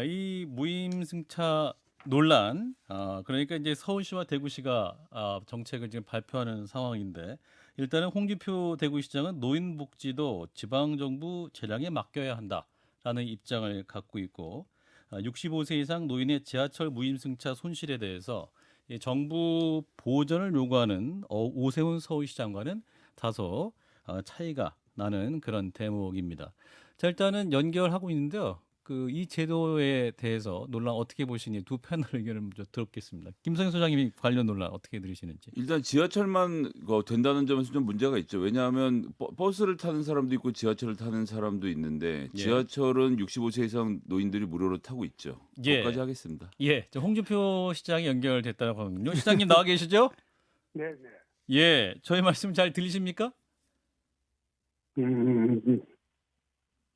이 무임승차 논란, 그러니까 이제 서울시와 대구시가 정책을 지금 발표하는 상황인데 일단은 홍준표 대구시장은 노인복지도 지방정부 재량에 맡겨야 한다라는 입장을 갖고 있고 65세 이상 노인의 지하철 무임승차 손실에 대해서 이 정부 보전을 요구하는 오세훈 서울시장과는 다소 차이가 나는 그런 대목입니다. 자, 일단은 연결하고 있는데요. 이 제도에 대해서 논란 어떻게 보시니 두 패널 의견을 먼저 들었겠습니다. 김성현 소장님이 관련 논란 어떻게 들으시는지. 일단 지하철만 된다는 점에서 좀 문제가 있죠. 왜냐하면 버스를 타는 사람도 있고 지하철을 타는 사람도 있는데 예. 지하철은 65세 이상 노인들이 무료로 타고 있죠. 예. 거기까지 하겠습니다. 예, 홍준표 시장이 연결됐다고 하군요. 시장님 나와 계시죠? 네, 네. 예, 저희 말씀 잘 들리십니까?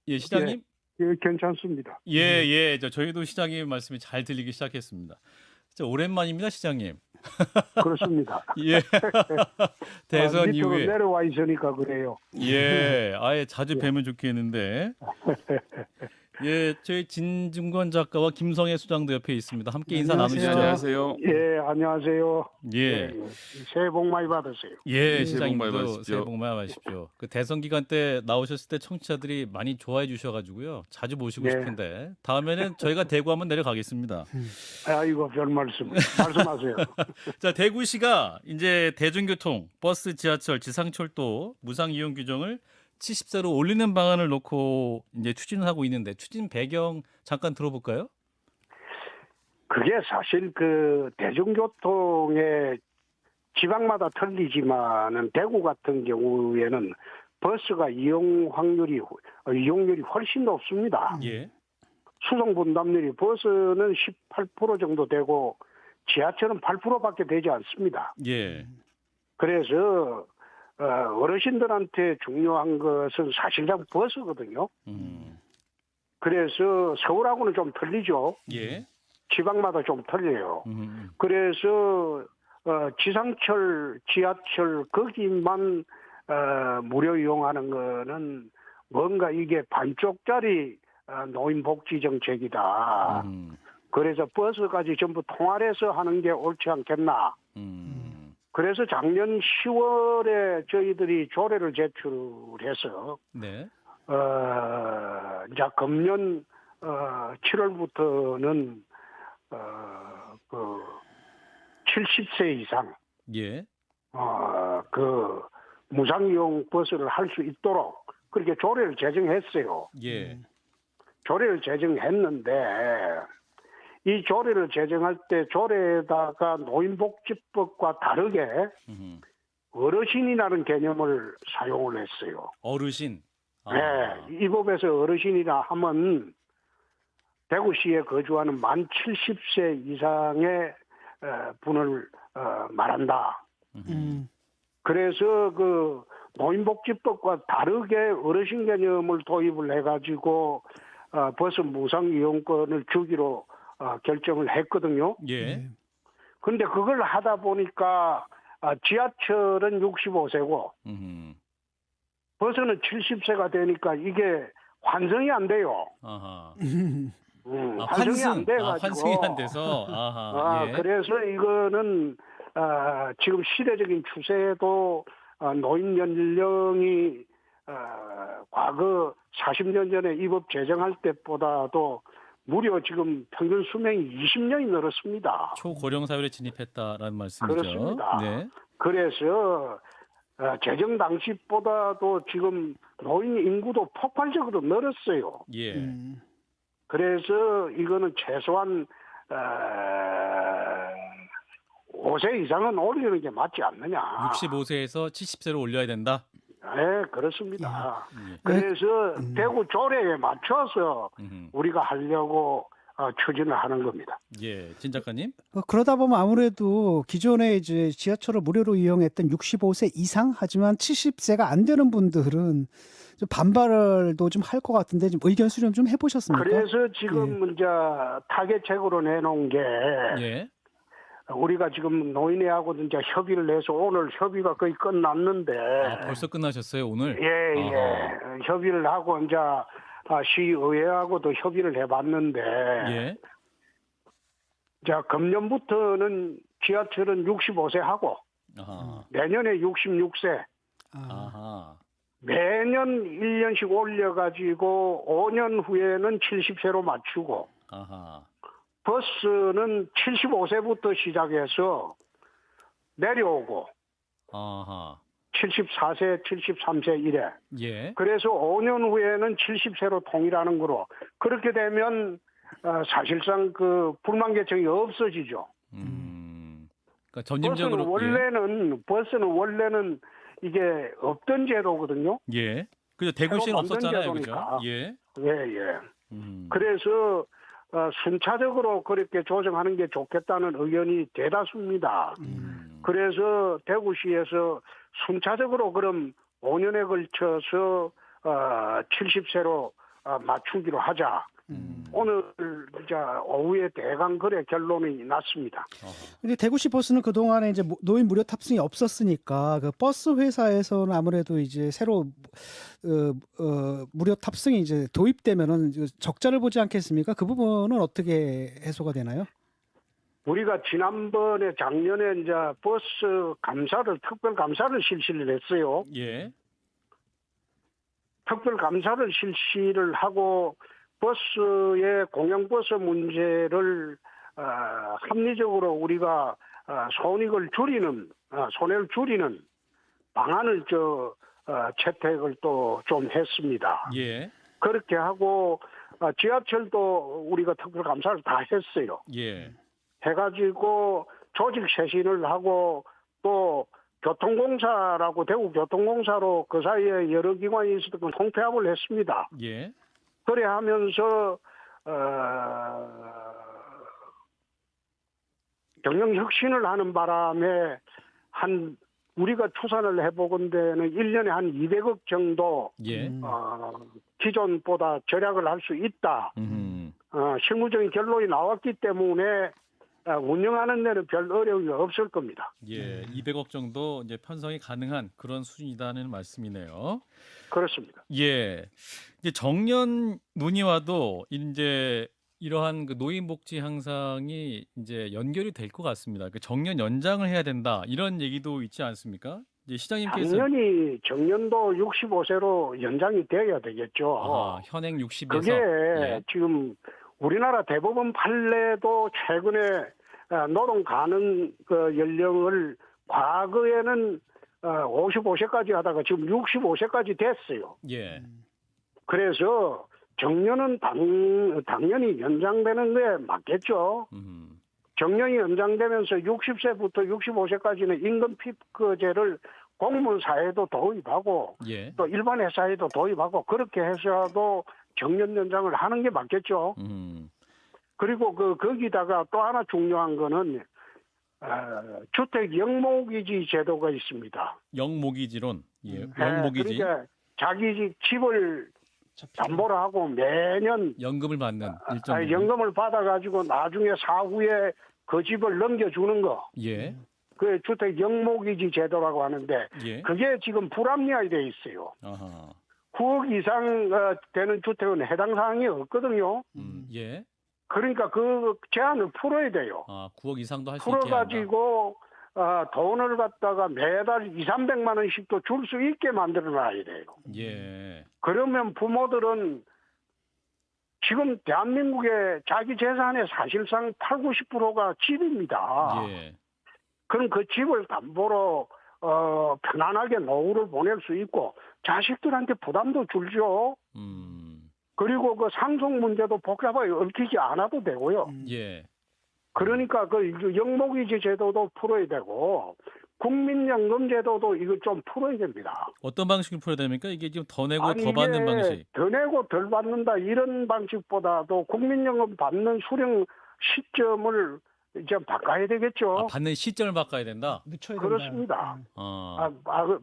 예, 시장님? 예, 괜찮습니다. 예. 저희도 시장님 말씀이 잘 들리기 시작했습니다. 진짜 오랜만입니다, 시장님. 그렇습니다. 예. 대선 밑으로 이후에. 내려와 있으니까 그래요. 예, 아예 자주 예. 뵈면 좋겠는데. 예, 저희 진중권 작가와 김성애 수장도 옆에 있습니다. 함께 인사 안녕하세요. 나누시죠. 안녕하세요. 예, 안녕하세요. 예. 네, 새해 복 많이 받으세요. 예, 새해 복 많이 시장님도 받으십시오. 새해 복 많이 받으십시오. 대선 기간 때 나오셨을 때 청취자들이 많이 좋아해 주셔가지고요. 자주 모시고 네. 싶은데 다음에는 저희가 대구 한번 내려가겠습니다. 아이고, 별 말씀. 말씀하세요. 자, 대구시가 이제 대중교통, 버스, 지하철, 지상철도 무상 이용 규정을 70세로 올리는 방안을 놓고 이제 추진을 하고 있는데 추진 배경 잠깐 들어볼까요? 그게 사실 대중교통의 지방마다 틀리지만은 대구 같은 경우에는 버스가 이용률이 훨씬 높습니다. 예. 수송 분담률이 버스는 18% 정도 되고 지하철은 8%밖에 되지 않습니다. 예. 그래서 어르신들한테 중요한 것은 사실상 버스거든요. 그래서 서울하고는 좀 틀리죠. 예. 지방마다 좀 틀려요. 그래서 지상철, 지하철 거기만 무료 이용하는 거는 뭔가 이게 반쪽짜리 노인복지 정책이다. 그래서 버스까지 전부 통할해서 하는 게 옳지 않겠나. 그래서 작년 10월에 저희들이 조례를 제출해서 네. 이제 금년 7월부터는 70세 이상 예. 무상이용 버스를 할 수 있도록 그렇게 조례를 제정했어요. 예. 조례를 제정했는데 이 조례를 제정할 때 조례에다가 노인복지법과 다르게 어르신이라는 개념을 사용을 했어요. 어르신. 네, 이 법에서 어르신이라 하면 대구시에 거주하는 만 70세 이상의 분을 말한다. 그래서 노인복지법과 다르게 어르신 개념을 도입을 해가지고 버스 무상 이용권을 주기로 결정을 했거든요. 예. 근데 그걸 하다 보니까 지하철은 65세고 버스는 70세가 되니까 이게 환승이 안 돼요. 아하. 환승이 안 돼가지고. 환승이 안 돼서. 아하. 예. 그래서 이거는 지금 시대적인 추세도 노인 연령이 과거 40년 전에 이 법 제정할 때보다도 무려 지금 평균 수명이 20년이 늘었습니다. 초고령 사회에 진입했다라는 말씀이죠. 그렇습니다. 네. 그래서 제정 당시보다도 지금 노인 인구도 폭발적으로 늘었어요. 예. 그래서 이거는 최소한 5세 이상은 올리는 게 맞지 않느냐. 65세에서 70세로 올려야 된다. 네, 그렇습니다. 예. 그래서 대구 조례에 맞춰서 우리가 하려고 추진을 하는 겁니다. 예, 진 작가님. 그러다 보면 아무래도 기존에 이제 지하철을 무료로 이용했던 65세 이상 하지만 70세가 안 되는 분들은 좀 반발도 좀 할 것 같은데 좀 의견 수렴 좀 해보셨습니까? 그래서 지금 이제 타겟책으로 내놓은 게 예. 우리가 지금 노인회하고 이제 협의를 해서 오늘 협의가 거의 끝났는데 벌써 끝나셨어요 오늘? 예. 협의를 하고 이제 시의회하고도 협의를 해봤는데 예. 자 금년부터는 지하철은 65세 하고 아하. 내년에 66세 아, 아하. 매년 1년씩 올려가지고 5년 후에는 70세로 맞추고 아하. 버스는 75세부터 시작해서 내려오고 아하. 74세, 73세 이래. 예. 그래서 5년 후에는 70세로 통일하는 거로 그렇게 되면 사실상 그 불만 계층이 없어지죠. 그러니까 점진적으로 버스는 원래는 이게 없던 제도거든요. 예. 그죠. 대구시는 새로 만든 없었잖아요. 제도니까. 그죠? 예. 예. 그래서 순차적으로 그렇게 조정하는 게 좋겠다는 의견이 대다수입니다. 그래서 대구시에서 순차적으로 그럼 5년에 걸쳐서 70세로 맞추기로 하자. 오늘 이제 오후에 대강 거래 결론이 났습니다. 근데 대구시 버스는 그동안에 이제 노인 무료 탑승이 없었으니까 그 버스 회사에서는 아무래도 이제 새로 무료 탑승이 이제 도입되면은 적자를 보지 않겠습니까? 그 부분은 어떻게 해소가 되나요? 우리가 지난번에 작년에 이제 버스 감사를 특별 감사를 실시를 했어요. 예. 특별 감사를 실시를 하고 버스의 공영버스 문제를 합리적으로 우리가 손해를 줄이는 방안을 채택을 또 좀 했습니다. 예. 그렇게 하고 지하철도 우리가 특별 감사를 다 했어요. 예. 해가지고 조직 쇄신을 하고 또 교통공사라고 대구 교통공사로 그 사이에 여러 기관이 있었던 걸 통폐합을 했습니다. 예. 그래 하면서 경영 혁신을 하는 바람에 우리가 추산을 해보건대는 1년에 한 200억 정도 예. 기존보다 절약을 할 수 있다. 실무적인 결론이 나왔기 때문에 운영하는 데는 별 어려움이 없을 겁니다. 예. 200억 정도 이제 편성이 가능한 그런 수준이다는 말씀이네요. 그렇습니다. 예. 이제 정년 논의와도 이제 이러한 그 노인 복지 향상이 이제 연결이 될 것 같습니다. 그 정년 연장을 해야 된다 이런 얘기도 있지 않습니까? 이제 시장님께서 정년도 65세로 연장이 되어야 되겠죠. 현행 60에서 그게 지금 우리나라 대법원 판례도 최근에 노동 가능 그 연령을 과거에는 55세까지 하다가 지금 65세까지 됐어요. 예. 그래서 정년은 당연히 연장되는 게 맞겠죠. 정년이 연장되면서 60세부터 65세까지는 임금 피크제를 공무원 사회도 도입하고 예. 또 일반 회사에도 도입하고 그렇게 해서도 정년 연장을 하는 게 맞겠죠. 그리고 거기다가 또 하나 중요한 거는 주택 영목이지 제도가 있습니다. 영목이지론. 예. 영목이지. 그러니까 자기 집을 담보로 하고 매년 연금을 받는 일정 부분. 연금을 받아가지고 나중에 사후에 그 집을 넘겨주는 거. 예. 그 주택 영목이지 제도라고 하는데 예. 그게 지금 불합리하게 돼 있어요. 아하. 9억 이상 되는 주택은 해당 사항이 없거든요. 예. 그러니까 그 제한을 풀어야 돼요. 9억 이상도 할 수 있게 한다. 풀어가지고 돈을 갖다가 매달 200~300만 원씩도 줄 수 있게 만들어놔야 돼요. 예. 그러면 부모들은 지금 대한민국의 자기 재산의 사실상 80~90%가 집입니다. 예. 그럼 그 집을 담보로 편안하게 노후를 보낼 수 있고 자식들한테 부담도 줄죠. 그리고 그 상속 문제도 복잡하게 얽히지 않아도 되고요. 예. 그러니까 그 영목이지 제도도 풀어야 되고 국민연금 제도도 이거 좀 풀어야 됩니다. 어떤 방식으로 풀어야 됩니까? 이게 지금 더 내고 더 받는 방식. 더 내고 덜 받는다 이런 방식보다도 국민연금 받는 수령 시점을 이제 바꿔야 되겠죠. 받는 시점을 바꿔야 된다. 늦춰야 된다. 그렇습니다.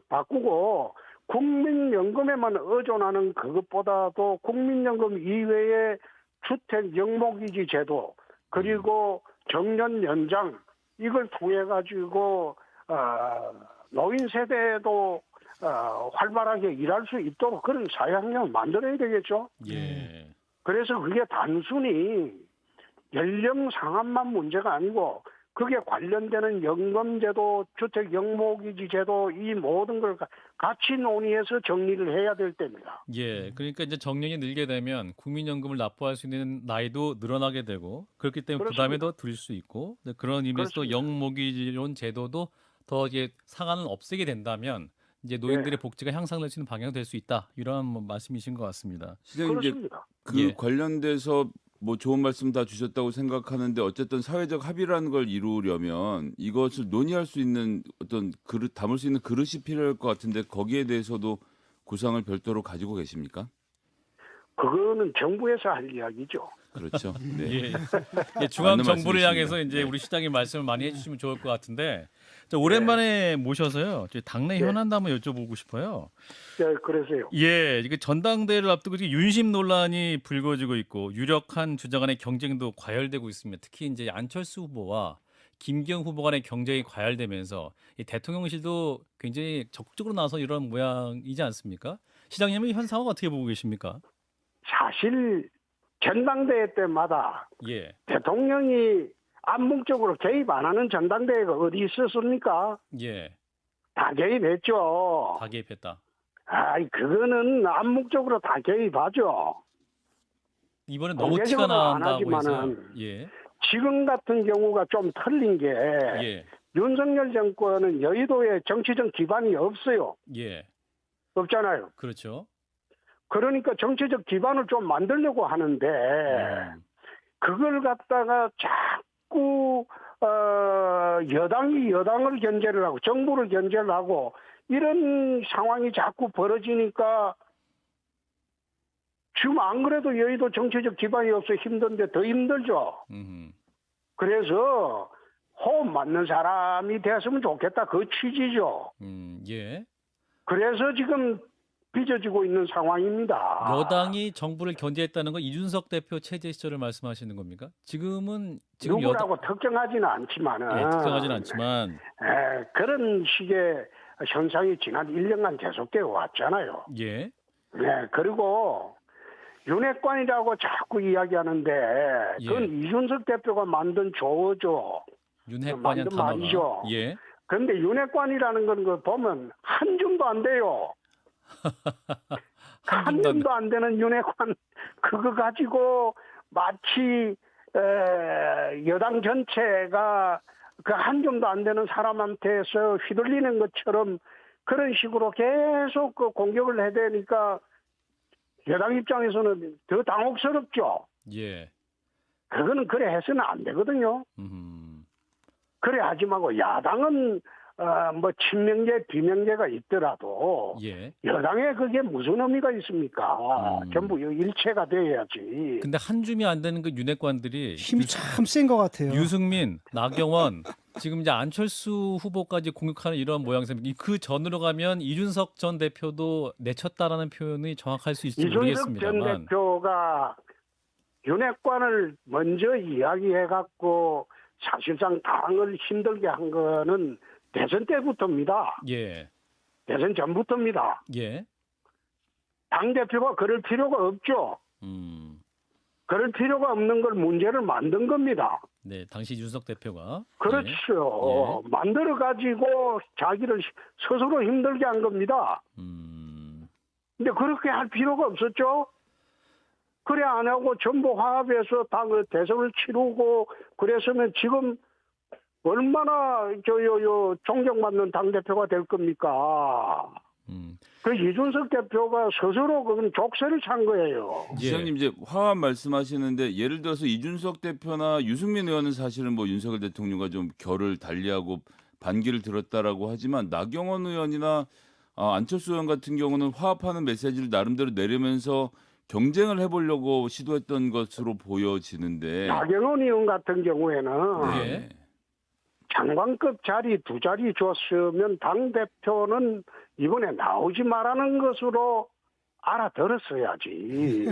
바꾸고 국민연금에만 의존하는 그것보다도 국민연금 이외에 주택 영목이지 제도 그리고 정년 연장 이걸 통해 가지고 노인 세대도 활발하게 일할 수 있도록 그런 사회 환경을 만들어야 되겠죠. 예. 그래서 그게 단순히 연령 상한만 문제가 아니고 그게 관련되는 연금제도, 주택 영목이지 제도 이 모든 걸 같이 논의해서 정리를 해야 될 때입니다. 예. 그러니까 이제 정년이 늘게 되면 국민연금을 납부할 수 있는 나이도 늘어나게 되고 그렇기 때문에 부담이 더 들 수 있고 그런 의미에서 또 그렇습니다. 영모기론 제도도 더 이제 상한을 없애게 된다면 이제 노인들의 네. 복지가 향상될 수 있는 방향이 될 수 있다. 이런 뭐 말씀이신 것 같습니다. 시장님 이제 그렇습니다. 그 예. 관련돼서 뭐 좋은 말씀 다 주셨다고 생각하는데 어쨌든 사회적 합의라는 걸 이루려면 이것을 논의할 수 있는 어떤 그릇 담을 수 있는 그릇이 필요할 것 같은데 거기에 대해서도 구상을 별도로 가지고 계십니까? 그거는 정부에서 할 이야기죠. 그렇죠. 네. 예. 예, 중앙 맞는 정부를 말씀이십니다. 향해서 이제 네. 우리 시장님 말씀을 많이 해주시면 좋을 것 같은데 오랜만에 모셔서요. 저희 당내 네. 현안도 한번 여쭤보고 싶어요. 네, 그래서요. 예, 이게 전당대회를 앞두고 지금 윤심 논란이 불거지고 있고 유력한 주자 간의 경쟁도 과열되고 있습니다. 특히 이제 안철수 후보와 김기현 후보 간의 경쟁이 과열되면서 이 대통령실도 굉장히 적극적으로 나서 이런 모양이지 않습니까? 시장님은 현 상황 어떻게 보고 계십니까? 사실 전당대회 때마다 예, 대통령이 암묵적으로 개입 안 하는 전당대회가 어디 있었습니까? 예, 다 개입했죠. 다 개입했다. 그거는 암묵적으로 다 개입하죠. 이번에 너무 티가 공개적으로 안 난다고 해서 하지만은 예, 지금 같은 경우가 좀 틀린 게 예, 윤석열 정권은 여의도에 정치적 기반이 없어요. 예, 없잖아요. 그렇죠. 그러니까 정치적 기반을 좀 만들려고 하는데 그걸 갖다가 자꾸 여당이 여당을 견제를 하고 정부를 견제를 하고 이런 상황이 자꾸 벌어지니까 지금 안 그래도 여의도 정치적 기반이 없어 힘든데 더 힘들죠. 그래서 호흡 맞는 사람이 됐으면 좋겠다. 그 취지죠. 예. 그래서 지금 빚어지고 있는 상황입니다. 여당이 정부를 견제했다는 건 이준석 대표 체제 시절을 말씀하시는 겁니까? 지금 누구라고 특정하지는 않지만은 예, 특정하지는 않지만 그런 식의 현상이 지난 1년간 계속되어 왔잖아요. 예, 네, 그리고 윤핵관이라고 자꾸 이야기하는데 그건 이준석 대표가 만든 조어죠. 윤핵관이란 만든 단어가 말이죠. 예, 그런데 윤핵관이라는 건 그 보면 한 줌도 안 돼요. 한 줌도 안 되는 윤핵관 그거 가지고 마치 여당 전체가 그 한 줌도 안 되는 사람한테서 휘둘리는 것처럼 그런 식으로 계속 그 공격을 해대니까 여당 입장에서는 더 당혹스럽죠. 예, 그거는 그래 해서는 안 되거든요. 그래 하지 말고 야당은 뭐 친명계 비명계가 있더라도 예. 여당에 그게 무슨 의미가 있습니까? 전부 일체가 돼야지. 근데 한 줌이 안 되는 그 윤핵관들이 힘이 참 센 것 같아요. 유승민, 나경원, 지금 이제 안철수 후보까지 공격하는 이런 모양새입니다. 그 전으로 가면 이준석 전 대표도 내쳤다라는 표현이 정확할 수 있을지 이준석 모르겠습니다만. 전 대표가 윤핵관을 먼저 이야기해갖고 사실상 당을 힘들게 한 거는 대선 때부터입니다. 예, 대선 전부터입니다. 예, 당대표가 그럴 필요가 없죠. 그럴 필요가 없는 걸 문제를 만든 겁니다. 네, 당시 이준석 대표가 그렇죠. 예. 만들어가지고 자기를 스스로 힘들게 한 겁니다. 근데 그렇게 할 필요가 없었죠. 그래 안 하고 전부 화합해서 당을 대선을 치르고 그랬으면 지금 얼마나 존경받는 당대표가 될 겁니까? 그 이준석 대표가 스스로 그건 족쇄를 찬 거예요. 시장님 이제 화합 말씀하시는데 예를 들어서 이준석 대표나 유승민 의원은 사실은 뭐 윤석열 대통령과 좀 결을 달리하고 반기를 들었다라고 하지만 나경원 의원이나 안철수 의원 같은 경우는 화합하는 메시지를 나름대로 내리면서 경쟁을 해보려고 시도했던 것으로 보여지는데 나경원 의원 같은 경우에는 네. 장관급 자리 2자리 줬으면 당대표는 이번에 나오지 말라는 것으로 알아들었어야지.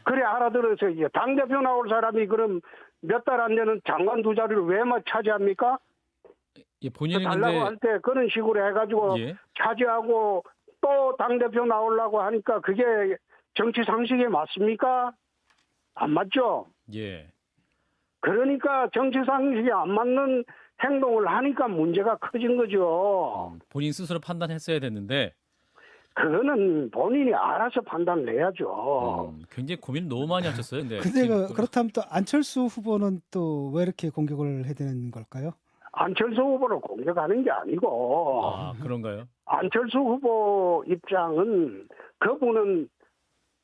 그래 알아들어서 당대표 나올 사람이 그럼 몇 달 안 되는 장관 2자리를 왜 차지합니까? 예, 본인은 달라고 근데 할 때 그런 식으로 해가지고 예. 차지하고 또 당대표 나오려고 하니까 그게 정치 상식에 맞습니까? 안 맞죠? 예. 그러니까 정치 상식에 안 맞는 행동을 하니까 문제가 커진 거죠. 본인 스스로 판단했어야 됐는데 그거는 본인이 알아서 판단을 해야죠. 굉장히 고민 너무 많이 하셨어요. 근데 근데 지금 그렇다면 또 안철수 후보는 또 왜 이렇게 공격을 해야 되는 걸까요? 안철수 후보를 공격하는 게 아니고 아, 그런가요? 안철수 후보 입장은 그분은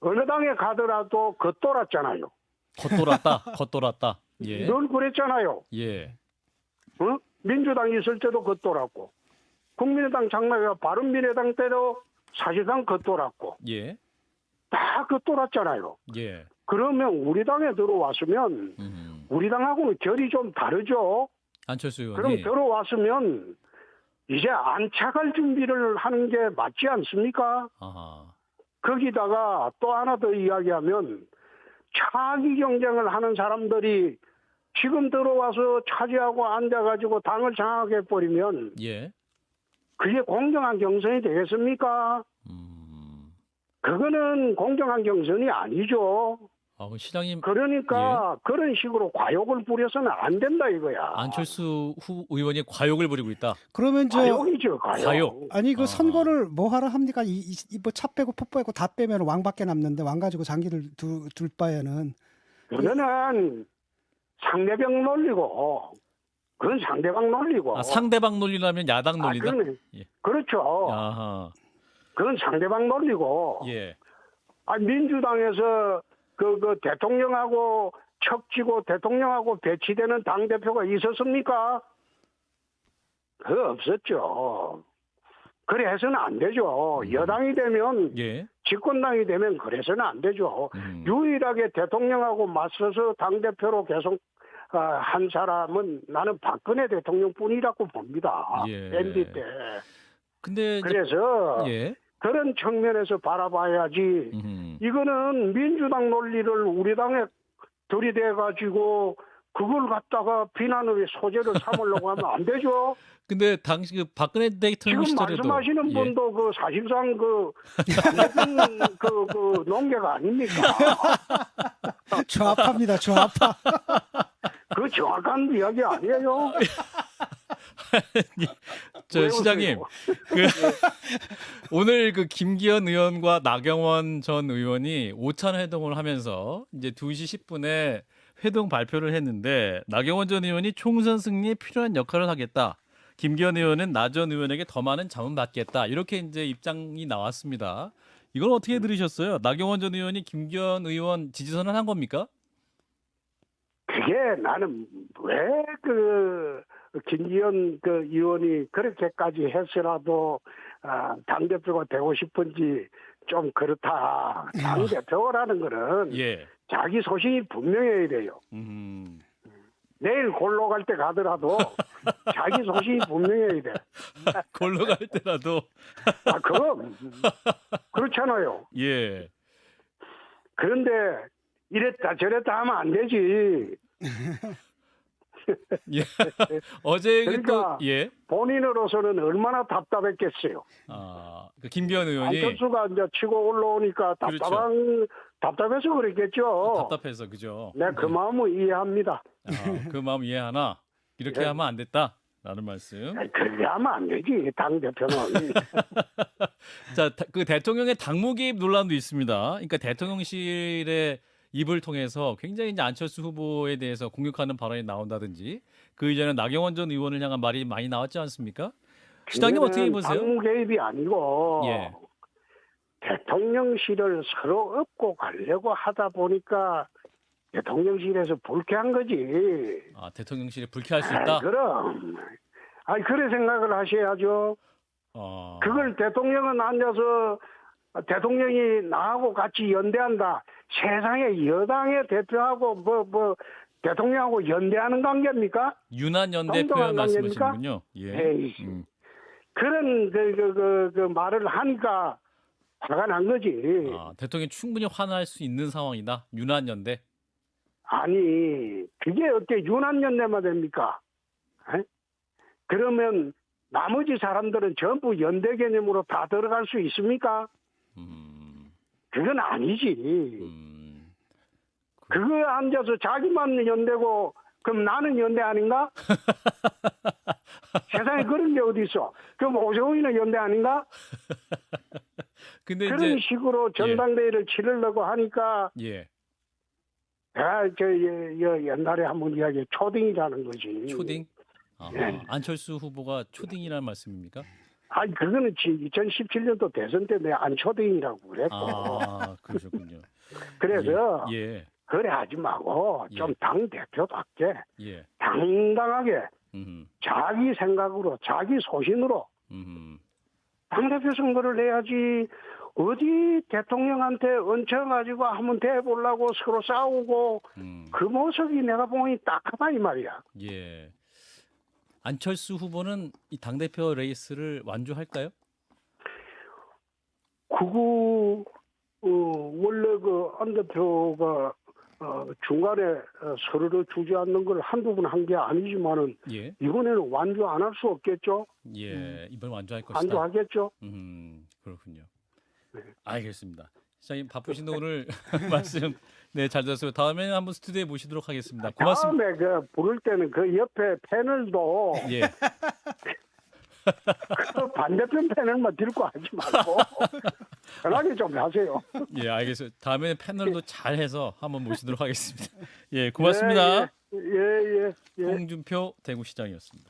어느 당에 가더라도 겉돌았잖아요. 겉돌았다. 예. 늘 그랬잖아요. 예. 어? 민주당 있을 때도 겉돌았고 국민의당 장로와 바른미래당 때도 사실상 겉돌았고 예. 다 겉돌았잖아요. 예. 그러면 우리 당에 들어왔으면 우리 당하고는 결이 좀 다르죠. 안철수 그럼 의원이 들어왔으면 이제 안착할 준비를 하는 게 맞지 않습니까? 아하. 거기다가 또 하나 더 이야기하면 차기 경쟁을 하는 사람들이 지금 들어와서 차지하고 앉아가지고 당을 장악해 버리면 예. 그게 공정한 경선이 되겠습니까? 그거는 공정한 경선이 아니죠. 그럼 시장님 그러니까 그런 식으로 과욕을 부려서는 안 된다 이거야. 안철수 의원이 과욕을 부리고 있다. 그러면 과욕이죠, 과욕. 과욕. 아니 그 아. 선거를 뭐 하러 합니까? 뭐차 빼고 포 빼고 다 빼면 왕밖에 남는데 왕 가지고 장기를 둘 바에는 그거는 상대방 논리고 그건 상대방 논리고. 상대방 논리라면 야당 논리다. 예. 그렇죠. 아하. 그건 상대방 논리고. 예. 민주당에서 그 대통령하고 척지고 대통령하고 배치되는 당 대표가 있었습니까? 그 없었죠. 그래 해서는 안 되죠. 여당이 되면 예. 집권당이 되면 그래서는 안 되죠. 유일하게 대통령하고 맞서서 당 대표로 계속 한 사람은 나는 박근혜 대통령뿐이라고 봅니다. 예. MB 때. 근데 그래서 예. 그런 측면에서 바라봐야지. 이거는 민주당 논리를 우리 당에 들이대 가지고 그걸 갖다가 비난의 소재를 삼으려고 하면 안 되죠. 근데 당시 그 박근혜 대통령 지금 시절에도 말씀하시는 분도 그 사실상 그 농계가 아닙니까? 좌파입니다. 좌파. 그 정확한 이야기 아니에요. 저 시장님 오늘 그 김기현 의원과 나경원 전 의원이 오찬 회동을 하면서 이제 2시 10분에 회동 발표를 했는데 나경원 전 의원이 총선 승리에 필요한 역할을 하겠다. 김기현 의원은 나 전 의원에게 더 많은 자문 받겠다. 이렇게 이제 입장이 나왔습니다. 이걸 어떻게 들으셨어요? 나경원 전 의원이 김기현 의원 지지선을 한 겁니까? 그게 나는 왜 김기현 의원이 그렇게까지 했으라도 당대표가 되고 싶은지 좀 그렇다. 당대표라는 거는 예. 자기 소신이 분명해야 돼요. 내일 골로 갈 때 가더라도 자기 소신이 분명해야 돼. 골로 갈 때라도. 그럼 그렇잖아요. 예. 그런데 이랬다 저랬다 하면 안 되지. 예. 어제 그러니까 예. 본인으로서는 얼마나 답답했겠어요. 그 김기현 의원이 안철수가 이제 치고 올라오니까 답답해서 그랬겠죠. 답답해서 그죠. 네, 그 마음을 이해합니다. 그 마음 이해하나 이렇게 네. 하면 안 됐다라는 말씀. 그렇게 하면 안 되지 당 대표는. 자, 그 대통령의 당무 개입 논란도 있습니다. 그러니까 대통령실의 입을 통해서 굉장히 이제 안철수 후보에 대해서 공격하는 발언이 나온다든지 그 이전에 나경원 전 의원을 향한 말이 많이 나왔지 않습니까? 시장님 어떻게 보세요? 당무 개입이 아니고 예. 대통령실을 서로 업고 가려고 하다 보니까 대통령실에서 불쾌한 거지. 대통령실이 불쾌할 수 있다. 그럼. 그래 생각을 하셔야죠. 그걸 대통령은 앉아서 대통령이 나하고 같이 연대한다. 세상에 여당의 대표하고 대통령하고 연대하는 관계입니까? 유난 연대 동등한 표현 말씀하시는군요. 예. 에이, 그런 그 말을 하니까 화가 난 거지. 대통령이 충분히 화날 수 있는 상황이다. 유난 연대. 아니 그게 어떻게 유난 연대만 됩니까? 에? 그러면 나머지 사람들은 전부 연대 개념으로 다 들어갈 수 있습니까? 그건 아니지. 그거 앉아서 자기만 연대고 그럼 나는 연대 아닌가? 세상에 그런 게 어디 있어? 그럼 오세훈이는 연대 아닌가? 근데 그런 이제 식으로 전당대회를 치르려고 하니까 예. 옛날에 한번 이야기 초딩이라는 거지. 초딩? 아, 예. 안철수 후보가 초딩이라는 말씀입니까? 아니 그거는 2017년도 대선 때 내가 안초딩이라고 그랬고. 아, 그러셨군요. 그래서 예. 그래 하지 말고 좀 예. 당 대표답게 예. 당당하게 음. 자기 생각으로 자기 소신으로 당대표 선거를 해야지. 어디 대통령한테 얹혀가지고 한번 대보려고 서로 싸우고 그 모습이 내가 보니 딱하다 이 말이야. 예. 안철수 후보는 이 당대표 레이스를 완주할까요? 그거 원래 그 안 대표가 중간에 서로를 주지 않는 걸 한두 번 한 게 아니지만은 예. 이번에는 완주 안 할 수 없겠죠. 예. 이번 완주할 것이다. 완주하겠죠. 그렇군요. 네. 알겠습니다. 시장님 바쁘신데 오늘 말씀 네, 잘 들었어요. 다음에는 한번 스튜디오에 모시도록 하겠습니다. 고맙습니다. 다음에 그 부를 때는 그 옆에 패널도 예. 그 반대편 패널만 들고 하지 말고 편하게 좀 하세요. 예, 알겠어요. 다음에는 패널도 잘 해서 한번 모시도록 하겠습니다. 예, 고맙습니다. 예. 홍준표 대구시장이었습니다.